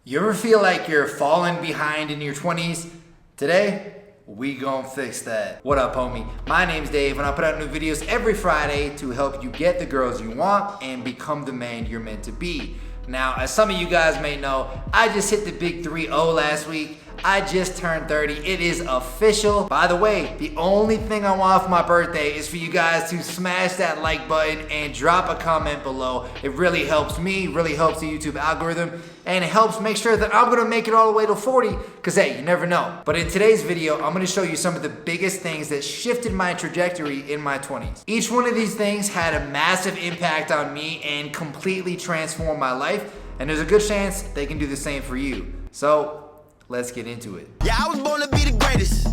You ever feel like you're falling behind in your 20s? Today, we gon' fix that. What up, homie? My name's Dave, and I put out new videos every Friday to help you get the girls you want and become the man you're meant to be. Now, as some of you guys may know, I just hit the big 3-0 last week. I just turned 30. It is official. By the way, the only thing I want for my birthday is for you guys to smash that like button and drop a comment below. It really helps me, really helps the YouTube algorithm, and it helps make sure that I'm gonna make it all the way to 40, because hey, you never know. But in today's video, I'm gonna show you some of the biggest things that shifted my trajectory in my 20s. Each one of these things had a massive impact on me and completely transformed my life, and there's a good chance they can do the same for you. So, let's get into it. Yeah, I was born to be the greatest.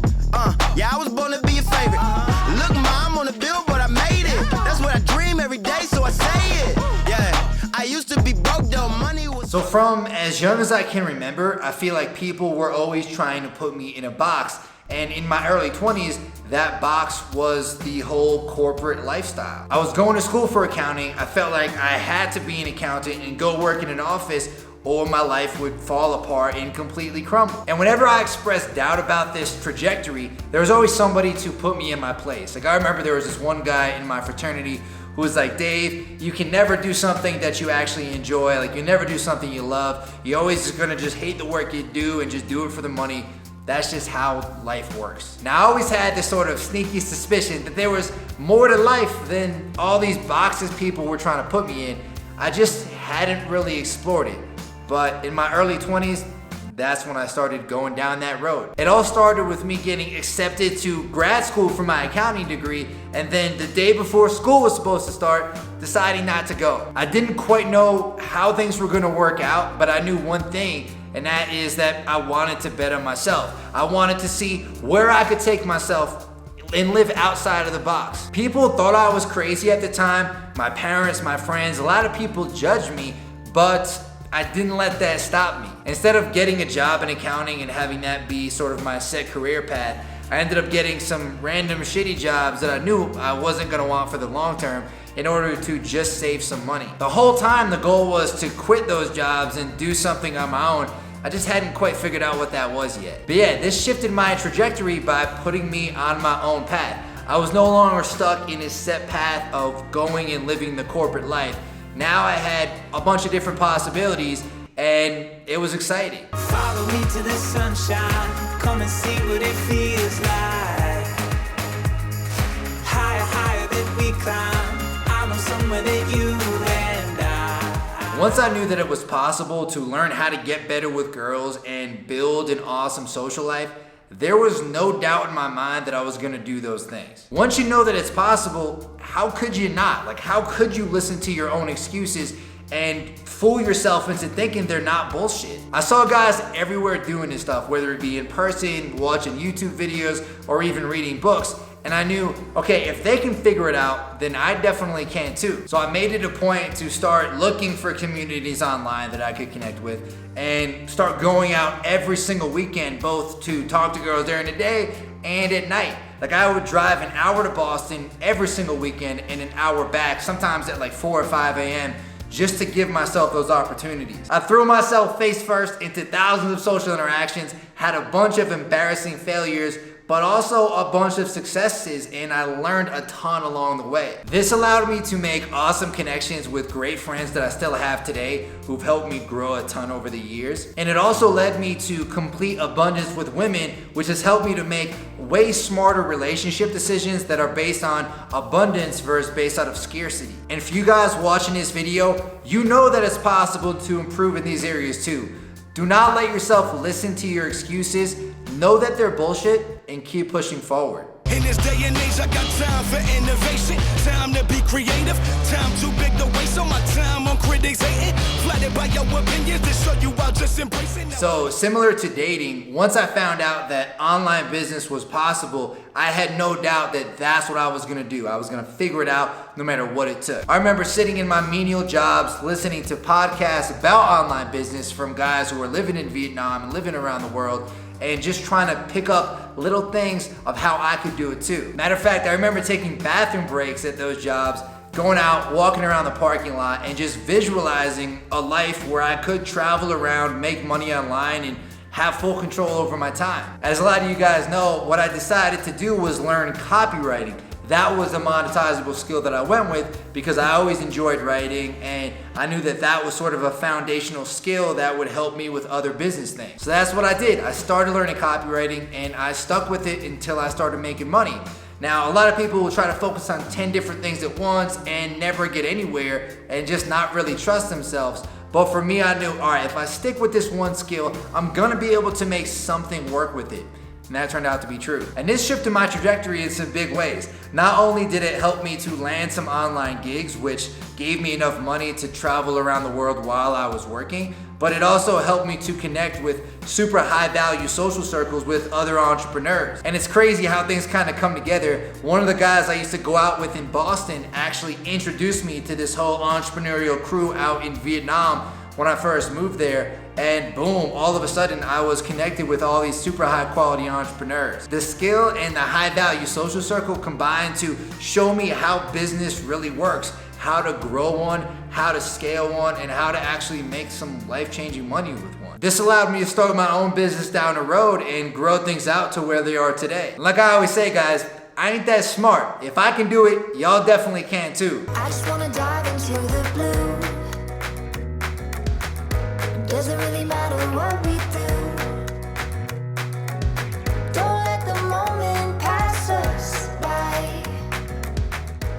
Yeah, I was born to be your favorite. Look, mom, on the billboard, I made it. That's what I dream every day, so I say it. Yeah, I used to be broke though, money was... So from as young as I can remember, I feel like people were always trying to put me in a box. And in my early 20s, that box was the whole corporate lifestyle. I was going to school for accounting. I felt like I had to be an accountant and go work in an office, or my life would fall apart and completely crumble. And whenever I expressed doubt about this trajectory, there was always somebody to put me in my place. Like, I remember there was this one guy in my fraternity who was like, Dave, you can never do something that you actually enjoy. Like, you never do something you love. You're always gonna just hate the work you do and just do it for the money. That's just how life works. Now, I always had this sort of sneaky suspicion that there was more to life than all these boxes people were trying to put me in. I just hadn't really explored it. But in my early 20s, that's when I started going down that road. It all started with me getting accepted to grad school for my accounting degree, and then the day before school was supposed to start, deciding not to go. I didn't quite know how things were gonna work out, but I knew one thing, and that is that I wanted to bet on myself. I wanted to see where I could take myself and live outside of the box. People thought I was crazy at the time. My parents, my friends, a lot of people judged me, but I didn't let that stop me. Instead of getting a job in accounting and having that be sort of my set career path, I ended up getting some random shitty jobs that I knew I wasn't gonna want for the long term in order to just save some money. The whole time the goal was to quit those jobs and do something on my own. I just hadn't quite figured out what that was yet. But yeah, this shifted my trajectory by putting me on my own path. I was no longer stuck in a set path of going and living the corporate life. Now I had a bunch of different possibilities, and it was exciting. Follow me to the sunshine, come and see what it feels like. Higher, higher than we climb, I know somewhere that you and I. Once I knew that it was possible to learn how to get better with girls and build an awesome social life, there was no doubt in my mind that I was gonna do those things. Once you know that it's possible, how could you not? Like, how could you listen to your own excuses and fool yourself into thinking they're not bullshit? I saw guys everywhere doing this stuff, whether it be in person, watching YouTube videos, or even reading books. And I knew, okay, if they can figure it out, then I definitely can too. So I made it a point to start looking for communities online that I could connect with and start going out every single weekend, both to talk to girls during the day and at night. Like, I would drive an hour to Boston every single weekend and an hour back, sometimes at like 4 or 5 a.m., just to give myself those opportunities. I threw myself face first into thousands of social interactions, had a bunch of embarrassing failures, but also a bunch of successes, and I learned a ton along the way. This allowed me to make awesome connections with great friends that I still have today, who've helped me grow a ton over the years. And it also led me to complete abundance with women, which has helped me to make way smarter relationship decisions that are based on abundance versus based out of scarcity. And for you guys watching this video, you know that it's possible to improve in these areas too. Do not let yourself listen to your excuses. Know that they're bullshit and keep pushing forward. In this day and age, I got time for innovation, time to be creative, time too big to waste on my time on critics hating, flattered by your opinions to show you I'll just embrace it. So similar to dating, once I found out that online business was possible, I had no doubt that that's what I was gonna do. I was gonna figure it out no matter what it took. I remember sitting in my menial jobs, listening to podcasts about online business from guys who were living in Vietnam and living around the world, and just trying to pick up little things of how I could do it too. Matter of fact, I remember taking bathroom breaks at those jobs going out, walking around the parking lot, and just visualizing a life where I could travel around, make money online, and have full control over my time. As a lot of you guys know, what I decided to do was learn copywriting. That was a monetizable skill that I went with because I always enjoyed writing, and I knew that that was sort of a foundational skill that would help me with other business things. So that's what I did. I started learning copywriting and I stuck with it until I started making money. Now, a lot of people will try to focus on 10 different things at once and never get anywhere and just not really trust themselves. But for me, I knew, all right, if I stick with this one skill, I'm gonna be able to make something work with it. And that turned out to be true. And this shifted my trajectory in some big ways. Not only did it help me to land some online gigs, which gave me enough money to travel around the world while I was working, but it also helped me to connect with super high value social circles with other entrepreneurs. And it's crazy how things kind of come together. One of the guys I used to go out with in Boston actually introduced me to this whole entrepreneurial crew out in Vietnam when I first moved there. And boom, all of a sudden I was connected with all these super high quality entrepreneurs. The skill and the high value social circle combined to show me how business really works, how to grow one, how to scale one, and how to actually make some life-changing money with one. This allowed me to start my own business down the road and grow things out to where they are today. And like I always say, guys, I ain't that smart. If I can do it, y'all definitely can too. I just wanna dive into the blue. Doesn't really matter what we do. Don't let the moment pass us by.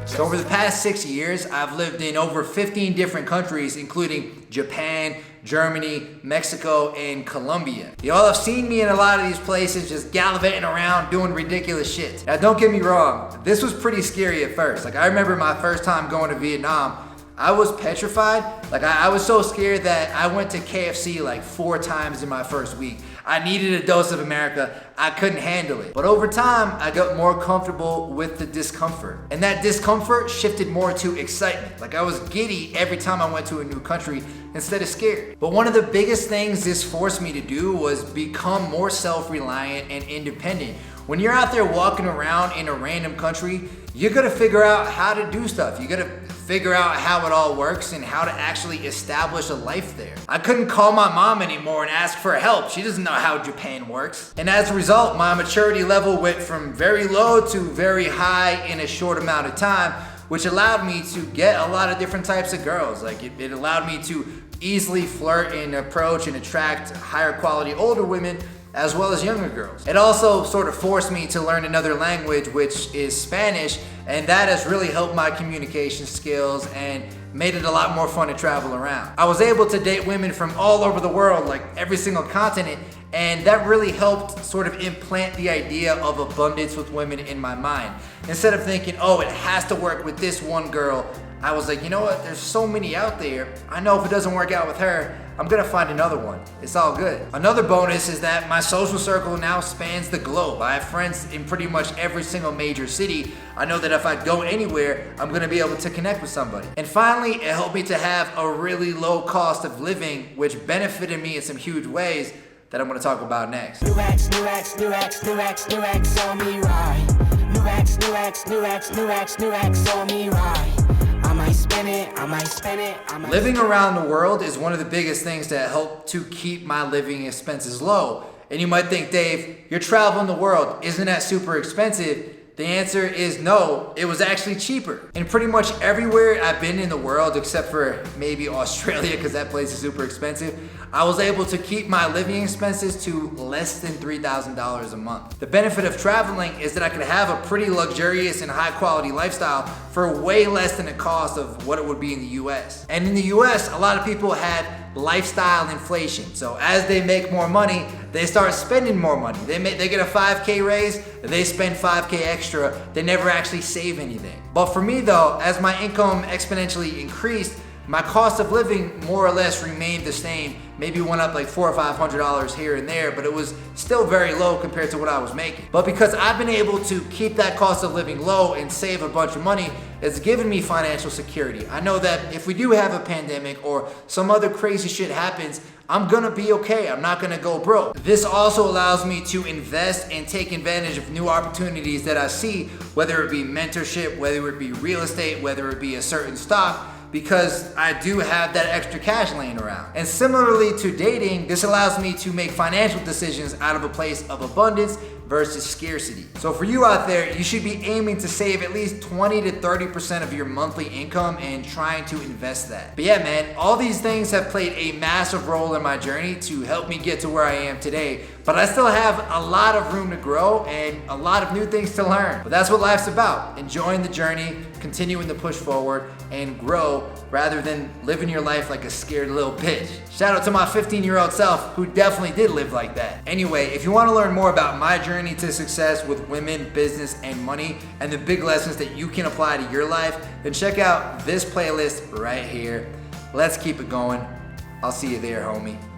So over the past 6 years, I've lived in over 15 different countries, including Japan, Germany, Mexico, and Colombia. Y'all have seen me in a lot of these places just gallivanting around doing ridiculous shit. Now don't get me wrong, this was pretty scary at first. Like I remember my first time going to Vietnam, I was petrified. Like I was so scared that I went to KFC like 4 times in my first week. I needed a dose of America. I couldn't handle it. But over time, I got more comfortable with the discomfort. And that discomfort shifted more to excitement. Like I was giddy every time I went to a new country instead of scared. But one of the biggest things this forced me to do was become more self-reliant and independent. When you're out there walking around in a random country, you gotta figure out how to do stuff. You gotta figure out how it all works and how to actually establish a life there. I couldn't call my mom anymore and ask for help. She doesn't know how Japan works. And as a result, my maturity level went from very low to very high in a short amount of time, which allowed me to get a lot of different types of girls. Like it allowed me to easily flirt and approach and attract higher quality older women as well as younger girls. It also sort of forced me to learn another language, which is Spanish, and that has really helped my communication skills and made it a lot more fun to travel around. I was able to date women from all over the world, like every single continent, and that really helped sort of implant the idea of abundance with women in my mind. Instead of thinking, oh, it has to work with this one girl, I was like, you know what, there's so many out there. I know if it doesn't work out with her, I'm gonna find another one. It's all good. Another bonus is that my social circle now spans the globe. I have friends in pretty much every single major city. I know that if I go anywhere, I'm gonna be able to connect with somebody. And finally, it helped me to have a really low cost of living, which benefited me in some huge ways that I'm gonna talk about next. New X, new X, new X, new X, new X on me right. New X, new X, new X, new X, new X on me right. I might spin it, I might spin it, I might. Living around the world is one of the biggest things that help to keep my living expenses low. And you might think, Dave, you're traveling the world. Isn't that super expensive? The answer is no, it was actually cheaper. In pretty much everywhere I've been in the world, except for maybe Australia, because that place is super expensive, I was able to keep my living expenses to less than $3,000 a month. The benefit of traveling is that I could have a pretty luxurious and high quality lifestyle for way less than the cost of what it would be in the US. And in the US, a lot of people have lifestyle inflation. So as they make more money, they start spending more money. They get a 5K raise, they spend 5K extra, they never actually save anything. But for me though, as my income exponentially increased, my cost of living more or less remained the same. Maybe went up like $400 or $500 here and there, but it was still very low compared to what I was making. But because I've been able to keep that cost of living low and save a bunch of money, it's given me financial security. I know that if we do have a pandemic or some other crazy shit happens, I'm gonna be okay. I'm not gonna go broke. This also allows me to invest and take advantage of new opportunities that I see, whether it be mentorship, whether it be real estate, whether it be a certain stock, because I do have that extra cash laying around. And similarly to dating, this allows me to make financial decisions out of a place of abundance versus scarcity. So for you out there, you should be aiming to save at least 20 to 30% of your monthly income and trying to invest that. But yeah, man, all these things have played a massive role in my journey to help me get to where I am today. But I still have a lot of room to grow and a lot of new things to learn. But that's what life's about, enjoying the journey, continuing to push forward and grow rather than living your life like a scared little bitch. Shout out to my 15-year-old self who definitely did live like that. Anyway, if you want to learn more about my journey to success with women, business, and money, and the big lessons that you can apply to your life, then check out this playlist right here. Let's keep it going. I'll see you there, homie.